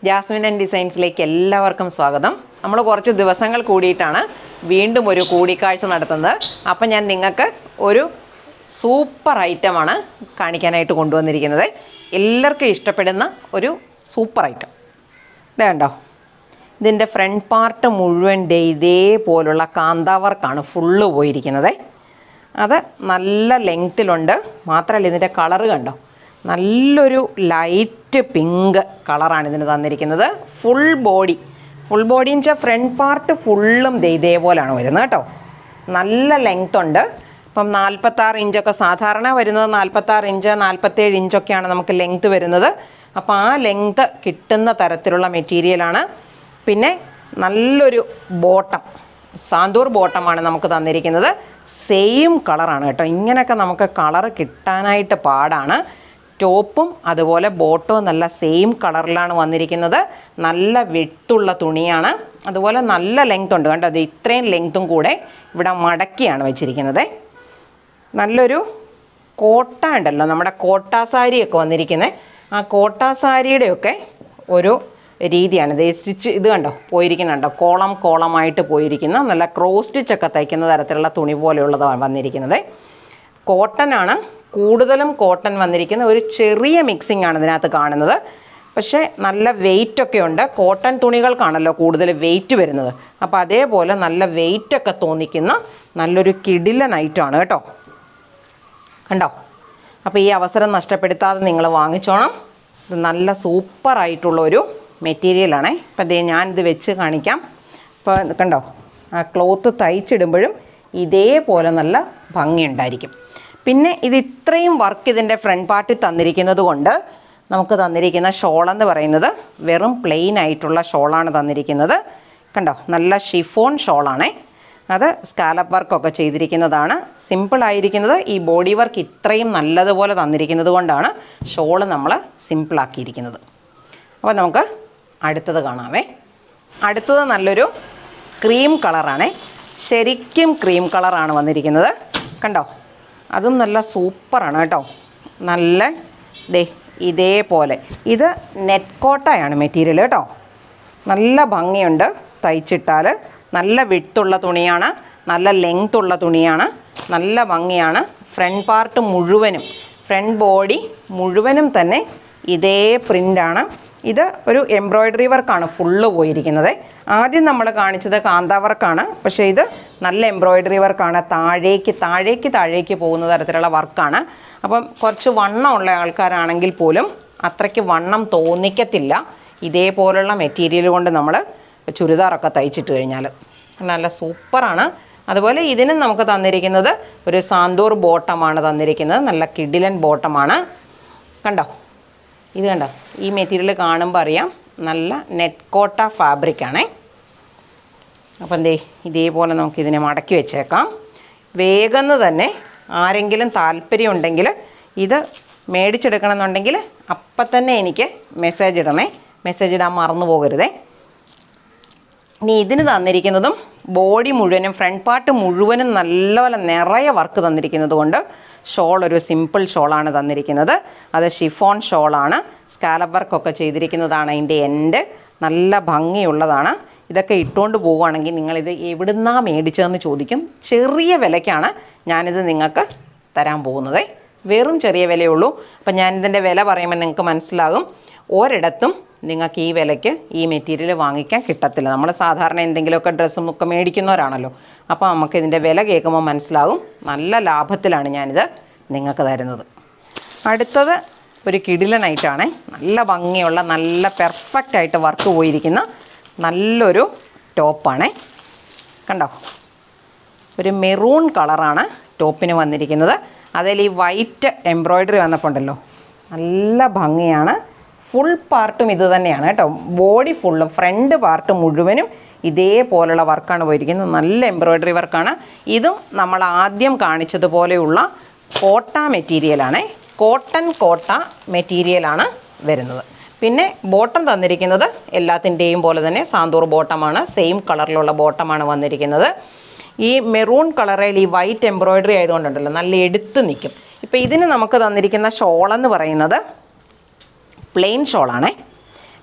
Jasmine and ഡിസൈൻസിലേക്ക് എല്ലാവർക്കും സ്വാഗതം. നമ്മൾ കുറച്ച് ദിവസങ്ങൾ കൂടിയിട്ടാണ് വീണ്ടും ഒരു കൂടിക്കാഴ്ച നടത്തുന്നത്. അപ്പം ഞാൻ നിങ്ങൾക്ക് ഒരു സൂപ്പർ ഐറ്റമാണ് കാണിക്കാനായിട്ട് കൊണ്ടുവന്നിരിക്കുന്നത്. എല്ലാവർക്കും ഇഷ്ടപ്പെടുന്ന ഒരു സൂപ്പർ ഐറ്റം. ഇത് കണ്ടോ, ഇതിൻ്റെ ഫ്രണ്ട് പാർട്ട് മുഴുവൻ ഇതേപോലുള്ള കാന്താ വർക്കാണ് ഫുള്ള് പോയിരിക്കുന്നത്. അത് നല്ല ലെങ്ത്തിലുണ്ട്. മാത്രമല്ല ഇതിൻ്റെ കളറ് കണ്ടോ, നല്ലൊരു ലൈറ്റ് പിങ്ക് കളറാണ് ഇതിന് തന്നിരിക്കുന്നത്. ഫുൾ ബോഡി വെച്ചാൽ ഫ്രണ്ട് പാർട്ട് ഫുള്ളും ഇതേപോലെയാണ് വരുന്നത് കേട്ടോ. നല്ല ലെങ്ത് ഉണ്ട്. ഇപ്പം 46 ഇഞ്ചൊക്കെ സാധാരണ വരുന്നത് 46 ഇഞ്ച് 47 ഇഞ്ചൊക്കെയാണ് നമുക്ക് ലെങ്ത് വരുന്നത്. അപ്പോൾ ആ ലെങ്ത് കിട്ടുന്ന തരത്തിലുള്ള മെറ്റീരിയലാണ്. പിന്നെ നല്ലൊരു ബോട്ടം, സാന്തൂർ ബോട്ടമാണ് നമുക്ക് തന്നിരിക്കുന്നത്. സെയിം കളറാണ് കേട്ടോ. ഇങ്ങനെയൊക്കെ നമുക്ക് കളറ് കിട്ടാനായിട്ട് പാടാണ്. ടോപ്പും അതുപോലെ ബോട്ടവും നല്ല സെയിം കളറിലാണ് വന്നിരിക്കുന്നത്. നല്ല വിട്ടുള്ള തുണിയാണ്. അതുപോലെ നല്ല ലെങ്ത് ഉണ്ട് കണ്ടോ. അത് ഇത്രയും ലെങ്ത്തും കൂടെ ഇവിടെ മടക്കിയാണ് വെച്ചിരിക്കുന്നത്. നല്ലൊരു കോട്ട ഉണ്ടല്ലോ, നമ്മുടെ കോട്ടാ സാരിയൊക്കെ വന്നിരിക്കുന്നത്. ആ കോട്ടാ സാരിയുടെയൊക്കെ ഒരു രീതിയാണ് ഇത്. സ്റ്റിച്ച് ഇത് കണ്ടോ പോയിരിക്കുന്നുണ്ടോ, കോളമായിട്ട് പോയിരിക്കുന്ന നല്ല ക്രോസ് സ്റ്റിച്ചൊക്കെ തയ്ക്കുന്ന തരത്തിലുള്ള തുണി പോലെയുള്ളതാണ് വന്നിരിക്കുന്നത്. കോട്ടനാണ് കൂടുതലും, കോട്ടൺ വന്നിരിക്കുന്ന ഒരു ചെറിയ മിക്സിംഗ് ആണ് ഇതിനകത്ത് കാണുന്നത്. പക്ഷേ നല്ല വെയിറ്റൊക്കെ ഉണ്ട്. കോട്ടൺ തുണികൾക്കാണല്ലോ കൂടുതൽ വെയിറ്റ് വരുന്നത്. അപ്പോൾ അതേപോലെ നല്ല വെയിറ്റൊക്കെ തോന്നിക്കുന്ന നല്ലൊരു കിടിലൻ ഐറ്റമാണ് കേട്ടോ. കണ്ടോ. അപ്പോൾ ഈ അവസരം നഷ്ടപ്പെടുത്താതെ നിങ്ങൾ വാങ്ങിച്ചോണം. ഇത് നല്ല സൂപ്പറായിട്ടുള്ളൊരു മെറ്റീരിയലാണേ. അപ്പോൾ ഞാനിത് വെച്ച് കാണിക്കാം. ഇപ്പോൾ കണ്ടോ, ആ ക്ലോത്ത് തയ്ച്ചിടുമ്പോഴും ഇതേപോലെ നല്ല ഭംഗിയുണ്ടായിരിക്കും. പിന്നെ ഇത് ഇത്രയും വർക്ക് ഇതിൻ്റെ ഫ്രണ്ട് പാർട്ടിൽ തന്നിരിക്കുന്നത് കൊണ്ട് നമുക്ക് തന്നിരിക്കുന്ന ഷോളെന്ന് പറയുന്നത് വെറും പ്ലെയിൻ ആയിട്ടുള്ള ഷോളാണ് തന്നിരിക്കുന്നത്. കണ്ടോ, നല്ല ഷിഫോൺ ഷോളാണേ. അത് സ്കാലപ്പ് വർക്കൊക്കെ ചെയ്തിരിക്കുന്നതാണ്. സിമ്പിളായിരിക്കുന്നത്. ഈ ബോഡി വർക്ക് ഇത്രയും നല്ലതുപോലെ തന്നിരിക്കുന്നത് കൊണ്ടാണ് ഷോള് നമ്മൾ സിമ്പിളാക്കിയിരിക്കുന്നത്. അപ്പോൾ നമുക്ക് അടുത്തത് കാണാമേ. അടുത്തത് നല്ലൊരു ക്രീം കളറാണേ. ശരിക്കും ക്രീം കളറാണ് വന്നിരിക്കുന്നത്. കണ്ടോ, അതും നല്ല സൂപ്പറാണ് കേട്ടോ. നല്ല ഇതേപോലെ ഇത് നെറ്റ് കോട്ടയാണ് മെറ്റീരിയൽ കേട്ടോ. നല്ല ഭംഗിയുണ്ട് തയ്ച്ചിട്ടാൽ. നല്ല വിട്ടുള്ള തുണിയാണ്, നല്ല ലെങ്ത് ഉള്ള തുണിയാണ്, നല്ല ഭംഗിയാണ്. ഫ്രണ്ട് പാർട്ട് മുഴുവനും, ഫ്രണ്ട് ബോഡി മുഴുവനും തന്നെ ഇതേ പ്രിൻ്റാണ്. ഇത് ഒരു എംബ്രോയ്ഡറി വർക്കാണ് ഫുള്ള് പോയിരിക്കുന്നത്. ആദ്യം നമ്മൾ കാണിച്ചത് കാന്താ വർക്കാണ്. പക്ഷേ ഇത് നല്ല എംബ്രോയ്ഡറി വർക്കാണ്. താഴേക്ക് പോകുന്ന തരത്തിലുള്ള വർക്കാണ്. അപ്പം കുറച്ച് വണ്ണമുള്ള ആൾക്കാരാണെങ്കിൽ പോലും അത്രയ്ക്ക് വണ്ണം തോന്നിക്കത്തില്ല ഇതേപോലുള്ള മെറ്റീരിയൽ കൊണ്ട് നമ്മൾ ചുരിദാറൊക്കെ തയ്ച്ചിട്ട് കഴിഞ്ഞാൽ. നല്ല സൂപ്പറാണ്. അതുപോലെ ഇതിനും നമുക്ക് തന്നിരിക്കുന്നത് ഒരു സാന്തൂർ ബോട്ടമാണ് തന്നിരിക്കുന്നത്. നല്ല കിഡിലൻ ബോട്ടമാണ്. കണ്ടോ, ഇത് കണ്ടോ, ഈ മെറ്റീരിയൽ കാണുമ്പോൾ അറിയാം നല്ല നെറ്റ് കോട്ട ഫാബ്രിക്കാണേ. അപ്പം ഇതേപോലെ നമുക്കിതിനെ മടക്കി വെച്ചേക്കാം. വേഗം തന്നെ ആരെങ്കിലും താല്പര്യമുണ്ടെങ്കിൽ ഇത് മേടിച്ചെടുക്കണമെന്നുണ്ടെങ്കിൽ അപ്പം തന്നെ എനിക്ക് മെസ്സേജ് ഇടണേ. മെസ്സേജ് ഇടാൻ മറന്നു പോകരുതേ. ഇനി ഇതിന് തന്നിരിക്കുന്നതും ബോഡി മുഴുവനും ഫ്രണ്ട് പാർട്ട് മുഴുവനും നല്ലപോലെ നിറയെ വർക്ക് തന്നിരിക്കുന്നത് കൊണ്ട് ഷോൾ ഒരു സിമ്പിൾ ഷോളാണ് തന്നിരിക്കുന്നത്. അത് ഷിഫോൺ ഷോളാണ്. സ്കാലപ്പ് വർക്കൊക്കെ ചെയ്തിരിക്കുന്നതാണ് അതിൻ്റെ എൻഡ്. നല്ല ഭംഗിയുള്ളതാണ്. ഇതൊക്കെ ഇട്ടുകൊണ്ട് പോവുകയാണെങ്കിൽ നിങ്ങളിത് എവിടുന്നാണ് മേടിച്ചതെന്ന് ചോദിക്കും. ചെറിയ വിലയ്ക്കാണ് ഞാനിത് നിങ്ങൾക്ക് തരാൻ പോകുന്നത്. വെറും ചെറിയ വിലയുള്ളൂ. അപ്പം ഞാനിതിൻ്റെ വില പറയുമ്പോൾ നിങ്ങൾക്ക് മനസ്സിലാകും. ഒരിടത്തും നിങ്ങൾക്ക് ഈ വിലയ്ക്ക് ഈ മെറ്റീരിയൽ വാങ്ങിക്കാൻ കിട്ടത്തില്ല. നമ്മൾ സാധാരണ എന്തെങ്കിലുമൊക്കെ ഡ്രസ്സും ഒക്കെ മേടിക്കുന്നവരാണല്ലോ. അപ്പോൾ നമുക്ക് ഇതിൻ്റെ വില കേൾക്കുമ്പോൾ മനസ്സിലാകും. നല്ല ലാഭത്തിലാണ് ഞാനിത് നിങ്ങൾക്ക് തരുന്നത്. അടുത്തത് ഒരു കിടിലനായിട്ടാണ്. നല്ല ഭംഗിയുള്ള, നല്ല പെർഫെക്റ്റായിട്ട് വർക്ക് പോയിരിക്കുന്ന നല്ലൊരു ടോപ്പാണ്. കണ്ടോ, ഒരു മെറൂൺ കളറാണ് ടോപ്പിന് വന്നിരിക്കുന്നത്. അതിൽ ഈ വൈറ്റ് എംബ്രോയ്ഡറി വന്നപ്പോണ്ടല്ലോ നല്ല ഭംഗിയാണ്. ഫുൾ പാർട്ടും ഇത് തന്നെയാണ് കേട്ടോ. ബോഡി ഫുള്ളും ഫ്രണ്ട് പാർട്ട് മുഴുവനും ഇതേപോലുള്ള വർക്കാണ് പോയിരിക്കുന്നത്. നല്ല എംബ്രോയ്ഡറി വർക്കാണ്. ഇതും നമ്മൾ ആദ്യം കാണിച്ചതുപോലെയുള്ള കോട്ട മെറ്റീരിയലാണ്. കോട്ട മെറ്റീരിയലാണ് വരുന്നത്. പിന്നെ ബോട്ടം തന്നിരിക്കുന്നത് എല്ലാത്തിൻ്റെയും പോലെ തന്നെ സാന്തൂർ ബോട്ടമാണ്. സെയിം കളറിലുള്ള ബോട്ടമാണ് വന്നിരിക്കുന്നത്. ഈ മെറൂൺ കളറിൽ ഈ വൈറ്റ് എംബ്രോയ്ഡറി ആയതുകൊണ്ടുണ്ടല്ലോ നല്ല എടുത്ത് നിൽക്കും. ഇപ്പോൾ ഇതിന് നമുക്ക് തന്നിരിക്കുന്ന ഷോളെന്ന് പറയുന്നത് പ്ലെയിൻ ഷോളാണേ.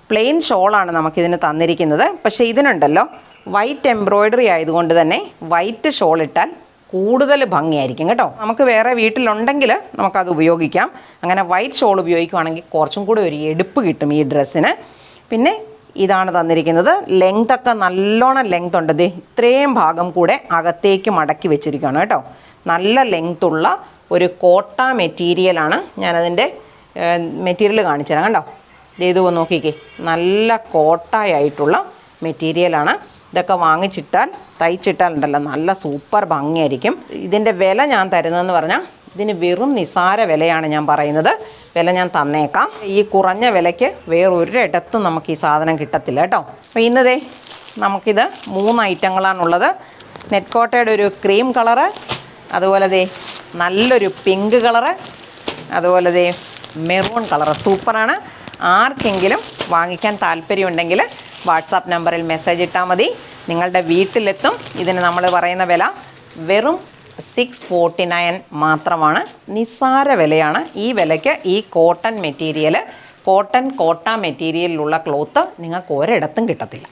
പ്ലെയിൻ ഷോളാണ് നമുക്കിതിന് തന്നിരിക്കുന്നത്. പക്ഷേ ഇതിനുണ്ടല്ലോ വൈറ്റ് എംബ്രോയ്ഡറി ആയതുകൊണ്ട് തന്നെ വൈറ്റ് ഷോൾ ഇട്ടാൽ കൂടുതൽ ഭംഗിയായിരിക്കും കേട്ടോ. നമുക്ക് വേറെ വീട്ടിലുണ്ടെങ്കിൽ നമുക്കത് ഉപയോഗിക്കാം. അങ്ങനെ വൈറ്റ് ഷോൾ ഉപയോഗിക്കുകയാണെങ്കിൽ കുറച്ചും കൂടി ഒരു എടുപ്പ് കിട്ടും ഈ ഡ്രസ്സിന്. പിന്നെ ഇതാണ് തന്നിരിക്കുന്നത്. ലെങ്തൊക്കെ നല്ലോണം ലെങ്ത് ഉണ്ട്. ദേ ഇത്രയും ഭാഗം കൂടെ അകത്തേക്ക് മടക്കി വെച്ചിരിക്കുകയാണ് കേട്ടോ. നല്ല ലെങ്ത്തുള്ള ഒരു കോട്ട മെറ്റീരിയലാണ്. ഞാനതിൻ്റെ മെറ്റീരിയൽ കാണിച്ചു തരാം കണ്ടോ. ഇത് നോക്കിക്കേ, നല്ല കോട്ടയായിട്ടുള്ള മെറ്റീരിയലാണ്. ഇതൊക്കെ വാങ്ങിച്ചിട്ടാൽ തയ്ച്ചിട്ടാൽ ഉണ്ടല്ലോ നല്ല സൂപ്പർ ഭംഗിയായിരിക്കും. ഇതിൻ്റെ വില ഞാൻ തരുന്നതെന്ന് പറഞ്ഞാൽ ഇതിന് വെറും നിസാര വിലയാണ് ഞാൻ പറയുന്നത്. വില ഞാൻ തന്നേക്കാം. ഈ കുറഞ്ഞ വിലയ്ക്ക് വേറൊരിടത്തും നമുക്ക് ഈ സാധനം കിട്ടത്തില്ല കേട്ടോ. അപ്പോൾ ഇന്നതേ നമുക്കിത് 3 ഐറ്റങ്ങളാണുള്ളത്. നെറ്റ് കോട്ടയുടെ ഒരു ക്രീം കളറ്, അതുപോലെ ദേ നല്ലൊരു പിങ്ക് കളറ്, അതുപോലെ ദേ മെറൂൺ കളറ്. സൂപ്പറാണ്. ആർക്കെങ്കിലും വാങ്ങിക്കാൻ താല്പര്യമുണ്ടെങ്കിൽ വാട്സാപ്പ് നമ്പറിൽ മെസ്സേജ് ഇട്ടാൽ മതി. നിങ്ങളുടെ വീട്ടിലെത്തും. ഇതിന് നമ്മൾ പറയുന്ന വില വെറും 649 മാത്രമാണ്. നിസ്സാര വിലയാണ്. ഈ വിലയ്ക്ക് ഈ കോട്ടൺ മെറ്റീരിയൽ, കോട്ടൺ കോട്ട മെറ്റീരിയലിലുള്ള ക്ലോത്ത് നിങ്ങൾക്ക് ഒരിടത്തും കിട്ടത്തില്ല.